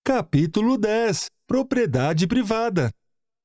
Capítulo 10. Propriedade privada.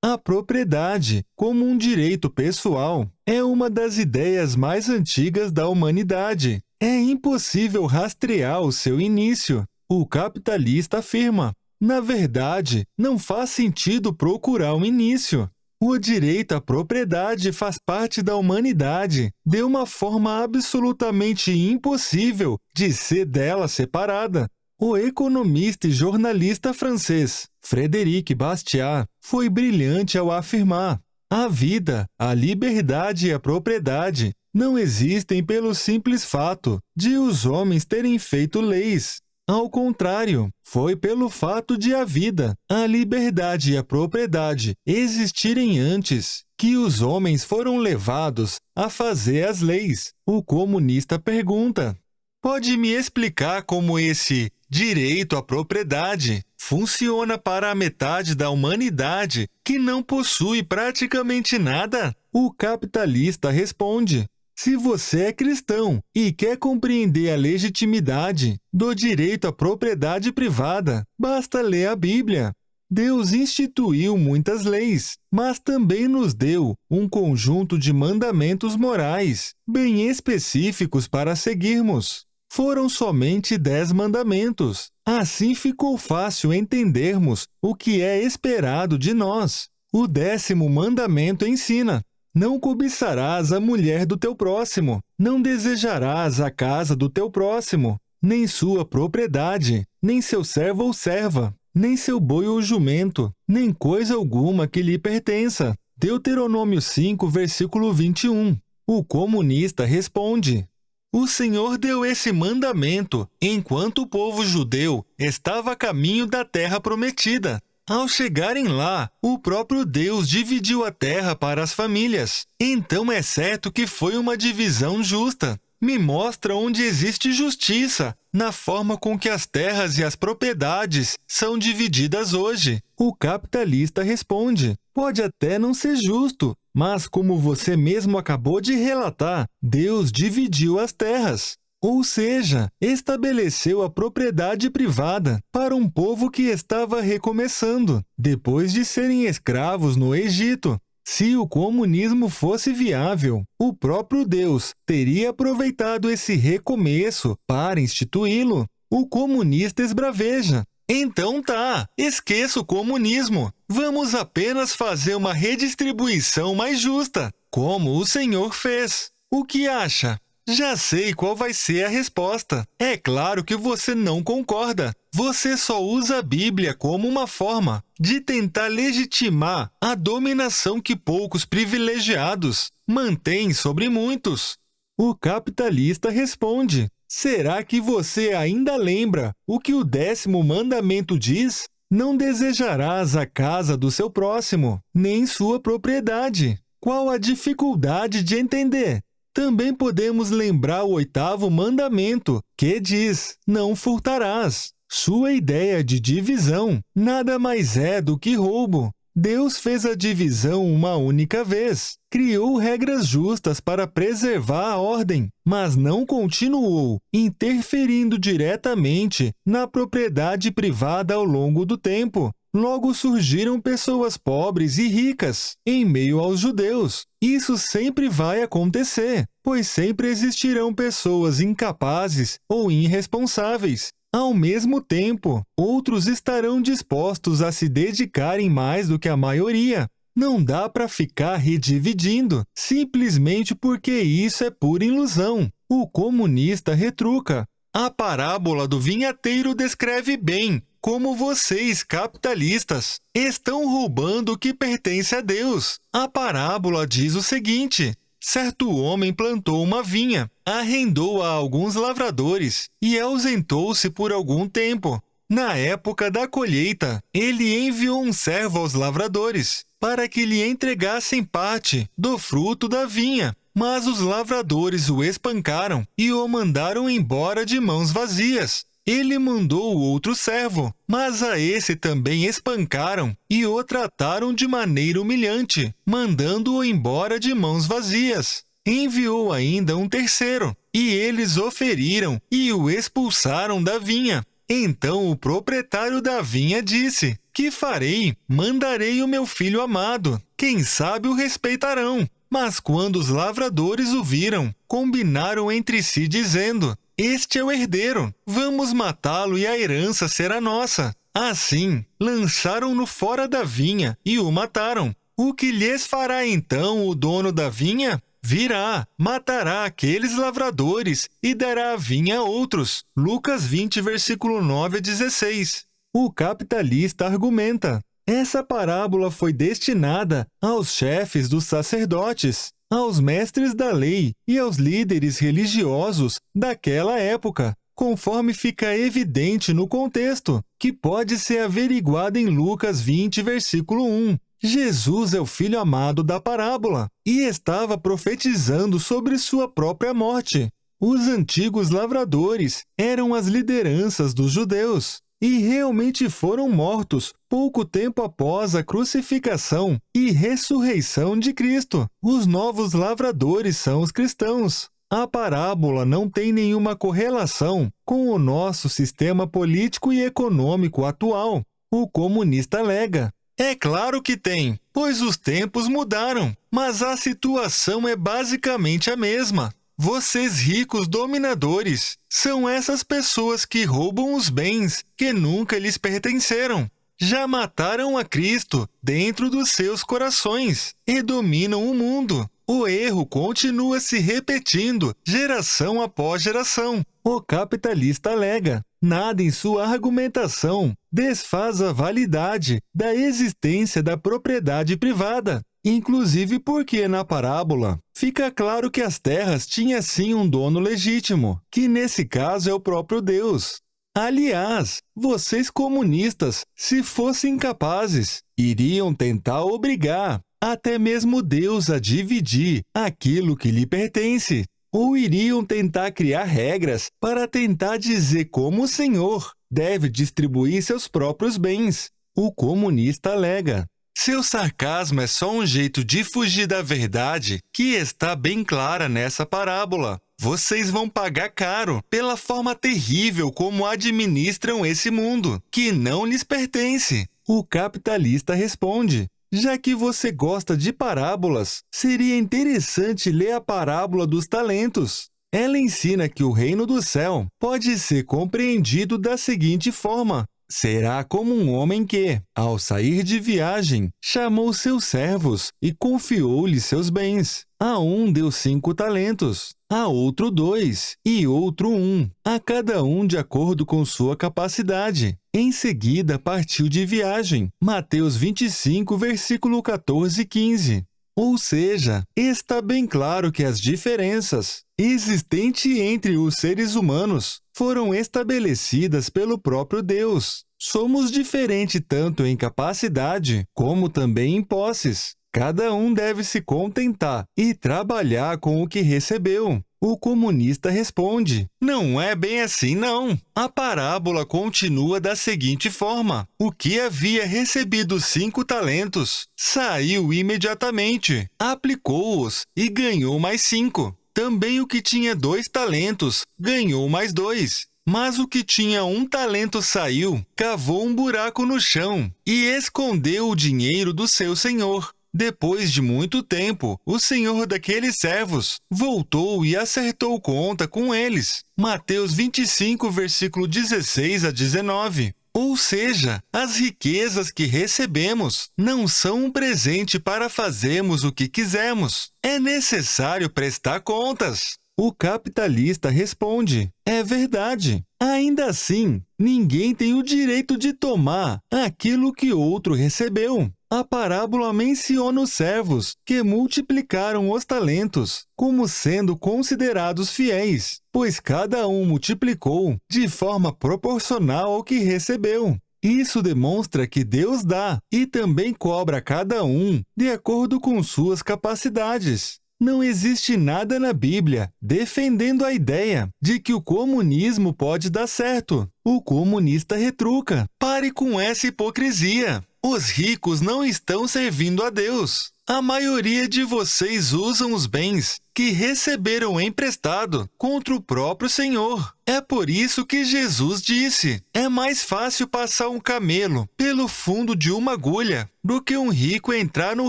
A propriedade, como um direito pessoal, é uma das ideias mais antigas da humanidade. É impossível rastrear o seu início. O capitalista afirma: na verdade, não faz sentido procurar um início. O direito à propriedade faz parte da humanidade de uma forma absolutamente impossível de ser dela separada. O economista e jornalista francês Frédéric Bastiat foi brilhante ao afirmar: a vida, a liberdade e a propriedade não existem pelo simples fato de os homens terem feito leis. Ao contrário, foi pelo fato de a vida, a liberdade e a propriedade existirem antes que os homens foram levados a fazer as leis. O comunista pergunta: pode me explicar como esse direito à propriedade funciona para a metade da humanidade que não possui praticamente nada? O capitalista responde: se você é cristão e quer compreender a legitimidade do direito à propriedade privada, basta ler a Bíblia. Deus instituiu muitas leis, mas também nos deu um conjunto de mandamentos morais, bem específicos para seguirmos. Foram somente 10 mandamentos. Assim ficou fácil entendermos o que é esperado de nós. O 10º mandamento ensina: não cobiçarás a mulher do teu próximo, não desejarás a casa do teu próximo, nem sua propriedade, nem seu servo ou serva, nem seu boi ou jumento, nem coisa alguma que lhe pertença. Deuteronômio 5, versículo 21. O comunista responde: o Senhor deu esse mandamento enquanto o povo judeu estava a caminho da terra prometida. Ao chegarem lá, o próprio Deus dividiu a terra para as famílias. Então é certo que foi uma divisão justa. Me mostra onde existe justiça na forma com que as terras e as propriedades são divididas hoje. O capitalista responde: pode até não ser justo, mas como você mesmo acabou de relatar, Deus dividiu as terras. Ou seja, estabeleceu a propriedade privada para um povo que estava recomeçando, depois de serem escravos no Egito. Se o comunismo fosse viável, o próprio Deus teria aproveitado esse recomeço para instituí-lo. O comunista esbraveja: então tá, esqueça o comunismo. Vamos apenas fazer uma redistribuição mais justa, como o Senhor fez. O que acha? Já sei qual vai ser a resposta. É claro que você não concorda. Você só usa a Bíblia como uma forma de tentar legitimar a dominação que poucos privilegiados mantêm sobre muitos. O capitalista responde: será que você ainda lembra o que o 10º mandamento diz? Não desejarás a casa do seu próximo, nem sua propriedade. Qual a dificuldade de entender? Também podemos lembrar o 8º mandamento, que diz: não furtarás. Sua ideia de divisão nada mais é do que roubo. Deus fez a divisão uma única vez, criou regras justas para preservar a ordem, mas não continuou interferindo diretamente na propriedade privada ao longo do tempo. Logo surgiram pessoas pobres e ricas em meio aos judeus. Isso sempre vai acontecer, pois sempre existirão pessoas incapazes ou irresponsáveis. Ao mesmo tempo, outros estarão dispostos a se dedicarem mais do que a maioria. Não dá para ficar redividindo, simplesmente porque isso é pura ilusão. O comunista retruca: a parábola do vinhateiro descreve bem como vocês, capitalistas, estão roubando o que pertence a Deus. A parábola diz o seguinte: certo homem plantou uma vinha, arrendou-a a alguns lavradores e ausentou-se por algum tempo. Na época da colheita, ele enviou um servo aos lavradores para que lhe entregassem parte do fruto da vinha. Mas os lavradores o espancaram e o mandaram embora de mãos vazias. Ele mandou outro servo, mas a esse também espancaram e o trataram de maneira humilhante, mandando-o embora de mãos vazias. Enviou ainda um terceiro, e eles o feriram e o expulsaram da vinha. Então o proprietário da vinha disse: que farei? Mandarei o meu filho amado. Quem sabe o respeitarão. Mas quando os lavradores o viram, combinaram entre si dizendo: este é o herdeiro, vamos matá-lo e a herança será nossa. Assim, lançaram-no fora da vinha e o mataram. O que lhes fará então o dono da vinha? Virá, matará aqueles lavradores e dará a vinha a outros. Lucas 20, versículo 9 a 16. O capitalista argumenta: essa parábola foi destinada aos chefes dos sacerdotes, aos mestres da lei e aos líderes religiosos daquela época, conforme fica evidente no contexto, que pode ser averiguado em Lucas 20, versículo 1. Jesus é o filho amado da parábola e estava profetizando sobre sua própria morte. Os antigos lavradores eram as lideranças dos judeus e realmente foram mortos pouco tempo após a crucificação e ressurreição de Cristo. Os novos lavradores são os cristãos. A parábola não tem nenhuma correlação com o nosso sistema político e econômico atual. O comunista alega: é claro que tem, pois os tempos mudaram, mas a situação é basicamente a mesma. Vocês ricos dominadores são essas pessoas que roubam os bens que nunca lhes pertenceram. Já mataram a Cristo dentro dos seus corações e dominam o mundo. O erro continua se repetindo geração após geração. O capitalista alega: nada em sua argumentação desfaz a validade da existência da propriedade privada. Inclusive porque na parábola fica claro que as terras tinham sim um dono legítimo, que nesse caso é o próprio Deus. Aliás, vocês comunistas, se fossem capazes, iriam tentar obrigar até mesmo Deus a dividir aquilo que lhe pertence, ou iriam tentar criar regras para tentar dizer como o Senhor deve distribuir seus próprios bens. O comunista alega: seu sarcasmo é só um jeito de fugir da verdade que está bem clara nessa parábola. Vocês vão pagar caro pela forma terrível como administram esse mundo, que não lhes pertence. O capitalista responde: já que você gosta de parábolas, seria interessante ler a parábola dos talentos. Ela ensina que o reino do céu pode ser compreendido da seguinte forma: será como um homem que, ao sair de viagem, chamou seus servos e confiou-lhes seus bens. A um deu 5 talentos, a outro 2 e outro 1, a cada um de acordo com sua capacidade. Em seguida partiu de viagem. Mateus 25, versículo 14 e 15. Ou seja, está bem claro que as diferenças existentes entre os seres humanos foram estabelecidas pelo próprio Deus. Somos diferentes tanto em capacidade como também em posses. Cada um deve se contentar e trabalhar com o que recebeu. O comunista responde: não é bem assim, não. A parábola continua da seguinte forma: o que havia recebido 5 talentos saiu imediatamente, aplicou-os e ganhou mais 5. Também o que tinha 2 talentos ganhou mais 2. Mas o que tinha 1 talento saiu, cavou um buraco no chão e escondeu o dinheiro do seu senhor. Depois de muito tempo, o senhor daqueles servos voltou e acertou conta com eles. Mateus 25, versículo 16 a 19. Ou seja, as riquezas que recebemos não são um presente para fazermos o que quisermos. É necessário prestar contas. O capitalista responde: é verdade. Ainda assim, ninguém tem o direito de tomar aquilo que outro recebeu. A parábola menciona os servos que multiplicaram os talentos como sendo considerados fiéis, pois cada um multiplicou de forma proporcional ao que recebeu. Isso demonstra que Deus dá e também cobra cada um de acordo com suas capacidades. Não existe nada na Bíblia defendendo a ideia de que o comunismo pode dar certo. O comunista retruca: pare com essa hipocrisia. Os ricos não estão servindo a Deus. A maioria de vocês usam os bens que receberam emprestado contra o próprio Senhor. É por isso que Jesus disse: é mais fácil passar um camelo pelo fundo de uma agulha do que um rico entrar no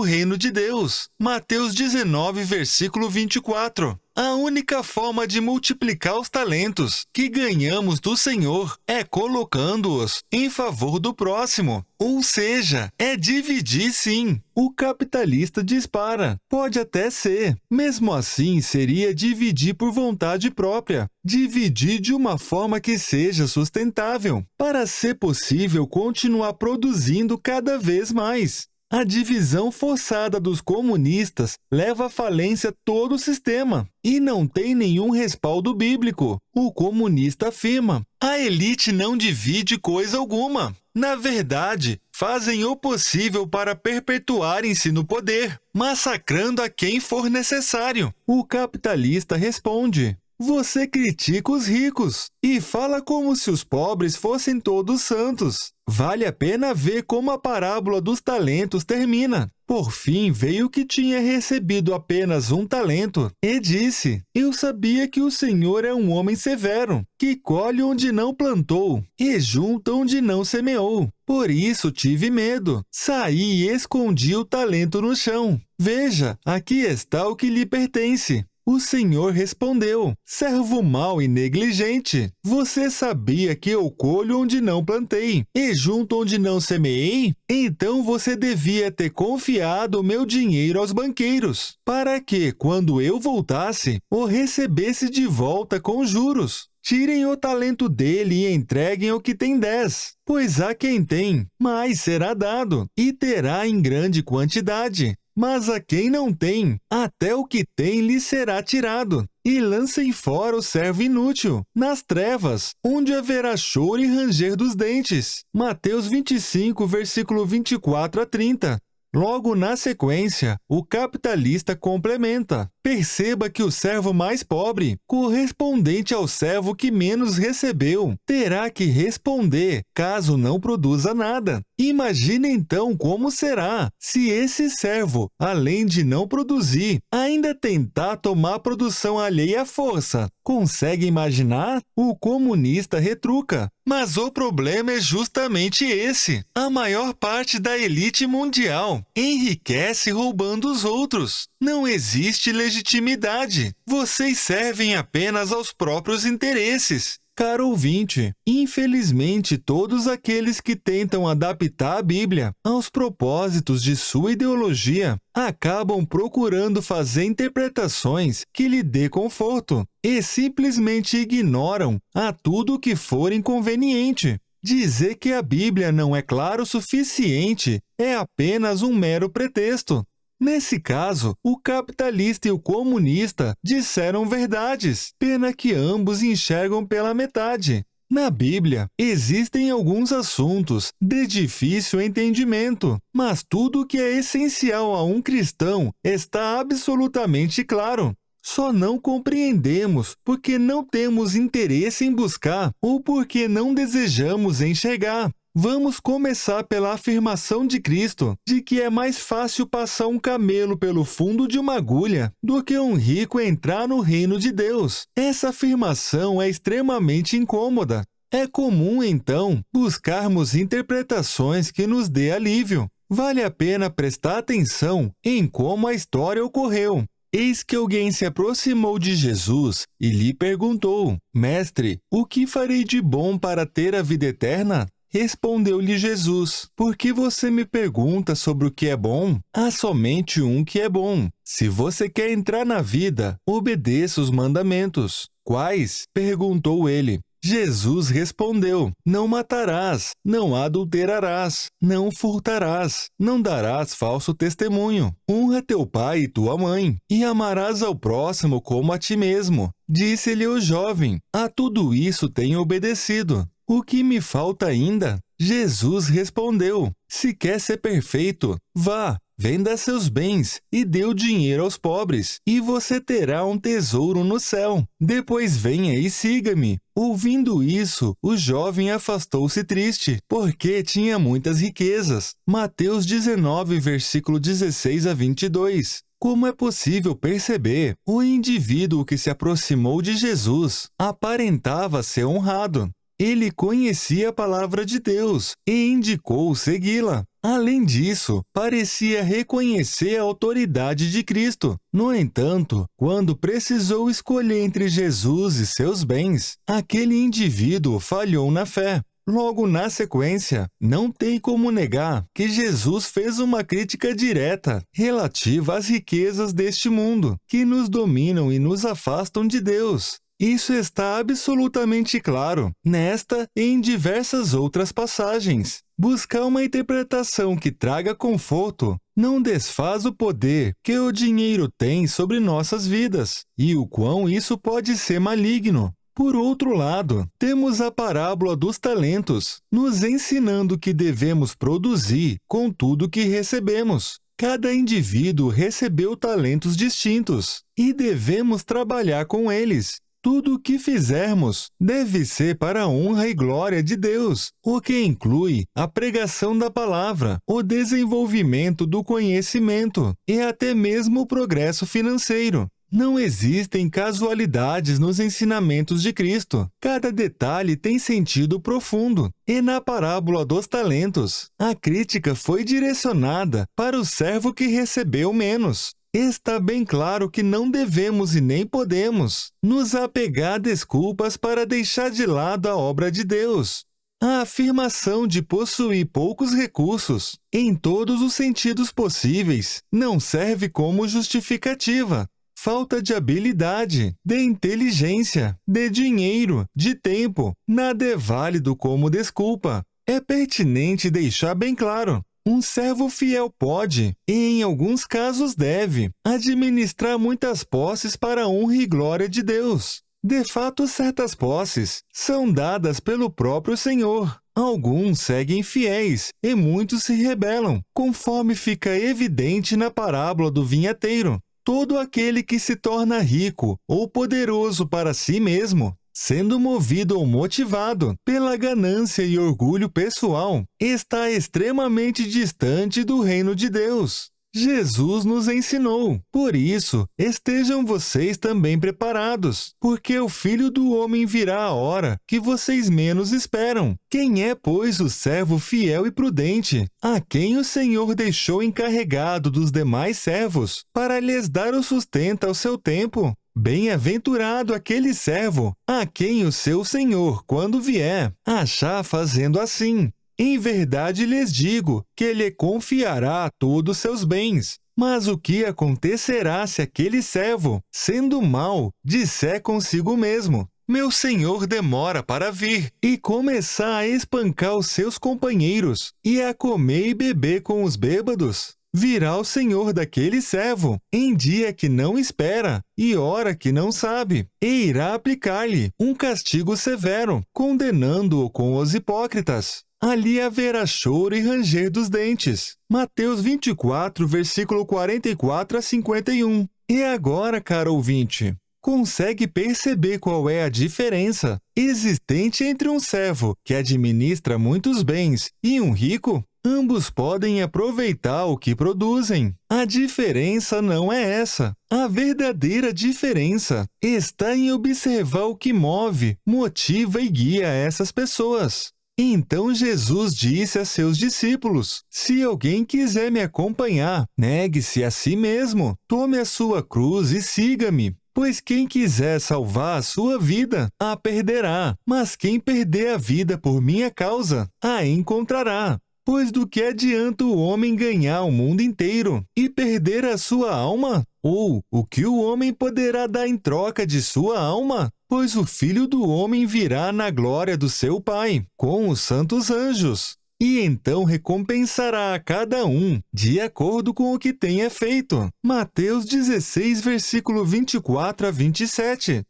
reino de Deus. Mateus 19, versículo 24. A única forma de multiplicar os talentos que ganhamos do Senhor é colocando-os em favor do próximo. Ou seja, é dividir sim. O capitalista dispara. Pode até ser. Mesmo assim, seria dividir por vontade própria. Dividir de uma forma que seja sustentável, para ser possível continuar produzindo cada vez mais. A divisão forçada dos comunistas leva à falência todo o sistema e não tem nenhum respaldo bíblico. O comunista afirma: a elite não divide coisa alguma. Na verdade, fazem o possível para perpetuarem-se no poder, massacrando a quem for necessário. O capitalista responde: você critica os ricos e fala como se os pobres fossem todos santos. Vale a pena ver como a parábola dos talentos termina. Por fim, veio o que tinha recebido apenas um talento e disse: eu sabia que o Senhor é um homem severo, que colhe onde não plantou e junta onde não semeou. Por isso tive medo. Saí e escondi o talento no chão. Veja, aqui está o que lhe pertence. O Senhor respondeu: servo mau e negligente, você sabia que eu colho onde não plantei e junto onde não semeei? Então você devia ter confiado o meu dinheiro aos banqueiros, para que, quando eu voltasse, o recebesse de volta com juros. Tirem o talento dele e entreguem o que tem 10, pois a quem tem, mais será dado, e terá em grande quantidade. Mas a quem não tem, até o que tem lhe será tirado. E lancem fora o servo inútil, nas trevas, onde haverá choro e ranger dos dentes. Mateus 25, versículo 24 a 30. Logo na sequência, o capitalista complementa: perceba que o servo mais pobre, correspondente ao servo que menos recebeu, terá que responder caso não produza nada. Imagine então como será se esse servo, além de não produzir, ainda tentar tomar a produção alheia à força. Consegue imaginar? O comunista retruca: mas o problema é justamente esse. A maior parte da elite mundial enriquece roubando os outros. Não existe legitimidade. Vocês servem apenas aos próprios interesses. Caro ouvinte, infelizmente todos aqueles que tentam adaptar a Bíblia aos propósitos de sua ideologia acabam procurando fazer interpretações que lhe dê conforto e simplesmente ignoram a tudo que for inconveniente. Dizer que a Bíblia não é clara o suficiente é apenas um mero pretexto. Nesse caso, o capitalista e o comunista disseram verdades, pena que ambos enxergam pela metade. Na Bíblia, existem alguns assuntos de difícil entendimento, mas tudo o que é essencial a um cristão está absolutamente claro. Só não compreendemos porque não temos interesse em buscar ou porque não desejamos enxergar. Vamos começar pela afirmação de Cristo de que é mais fácil passar um camelo pelo fundo de uma agulha do que um rico entrar no reino de Deus. Essa afirmação é extremamente incômoda. É comum, então, buscarmos interpretações que nos dê alívio. Vale a pena prestar atenção em como a história ocorreu. Eis que alguém se aproximou de Jesus e lhe perguntou: Mestre, o que farei de bom para ter a vida eterna? Respondeu-lhe Jesus: por que você me pergunta sobre o que é bom? Há somente um que é bom. Se você quer entrar na vida, obedeça os mandamentos. Quais? Perguntou ele. Jesus respondeu: não matarás, não adulterarás, não furtarás, não darás falso testemunho. Honra teu pai e tua mãe, e amarás ao próximo como a ti mesmo. Disse-lhe o jovem: a tudo isso tenho obedecido. O que me falta ainda? Jesus respondeu: se quer ser perfeito, vá, Venda seus bens e dê o dinheiro aos pobres, e você terá um tesouro no céu. Depois venha e siga-me. Ouvindo isso, o jovem afastou-se triste, porque tinha muitas riquezas. Mateus 19, versículo 16 a 22. Como é possível perceber, o indivíduo que se aproximou de Jesus aparentava ser honrado. Ele conhecia a palavra de Deus e indicou segui-la. Além disso, parecia reconhecer a autoridade de Cristo. No entanto, quando precisou escolher entre Jesus e seus bens, aquele indivíduo falhou na fé. Logo na sequência, não tem como negar que Jesus fez uma crítica direta relativa às riquezas deste mundo, que nos dominam e nos afastam de Deus. Isso está absolutamente claro nesta e em diversas outras passagens. Buscar uma interpretação que traga conforto não desfaz o poder que o dinheiro tem sobre nossas vidas e o quão isso pode ser maligno. Por outro lado, temos a parábola dos talentos, nos ensinando que devemos produzir com tudo que recebemos. Cada indivíduo recebeu talentos distintos e devemos trabalhar com eles. Tudo o que fizermos deve ser para a honra e glória de Deus, o que inclui a pregação da palavra, o desenvolvimento do conhecimento e até mesmo o progresso financeiro. Não existem casualidades nos ensinamentos de Cristo. Cada detalhe tem sentido profundo. E na parábola dos talentos, a crítica foi direcionada para o servo que recebeu menos. Está bem claro que não devemos e nem podemos nos apegar a desculpas para deixar de lado a obra de Deus. A afirmação de possuir poucos recursos, em todos os sentidos possíveis, não serve como justificativa. Falta de habilidade, de inteligência, de dinheiro, de tempo, nada é válido como desculpa. É pertinente deixar bem claro. Um servo fiel pode, e em alguns casos deve, administrar muitas posses para a honra e glória de Deus. De fato, certas posses são dadas pelo próprio Senhor. Alguns seguem fiéis e muitos se rebelam, conforme fica evidente na parábola do vinhateiro. Todo aquele que se torna rico ou poderoso para si mesmo, sendo movido ou motivado pela ganância e orgulho pessoal, está extremamente distante do reino de Deus. Jesus nos ensinou. Por isso, estejam vocês também preparados, porque o Filho do Homem virá a hora que vocês menos esperam. Quem é, pois, o servo fiel e prudente, a quem o Senhor deixou encarregado dos demais servos, para lhes dar o sustento ao seu tempo? Bem-aventurado aquele servo, a quem o seu Senhor, quando vier, achar fazendo assim. Em verdade lhes digo que lhe confiará todos seus bens. Mas o que acontecerá se aquele servo, sendo mau, disser consigo mesmo: meu senhor demora para vir, e começar a espancar os seus companheiros, e a comer e beber com os bêbados? Virá o senhor daquele servo, em dia que não espera, e hora que não sabe, e irá aplicar-lhe um castigo severo, condenando-o com os hipócritas. Ali haverá choro e ranger dos dentes. Mateus 24, versículo 44 a 51. E agora, caro ouvinte, consegue perceber qual é a diferença existente entre um servo que administra muitos bens e um rico? Ambos podem aproveitar o que produzem. A diferença não é essa. A verdadeira diferença está em observar o que move, motiva e guia essas pessoas. Então Jesus disse a seus discípulos: se alguém quiser me acompanhar, negue-se a si mesmo, tome a sua cruz e siga-me. Pois quem quiser salvar a sua vida, a perderá, mas quem perder a vida por minha causa, a encontrará. Pois do que adianta o homem ganhar o mundo inteiro e perder a sua alma? Ou o que o homem poderá dar em troca de sua alma? Pois o Filho do Homem virá na glória do seu Pai, com os santos anjos, e então recompensará a cada um, de acordo com o que tenha feito. Mateus 16, versículo 24 a 27.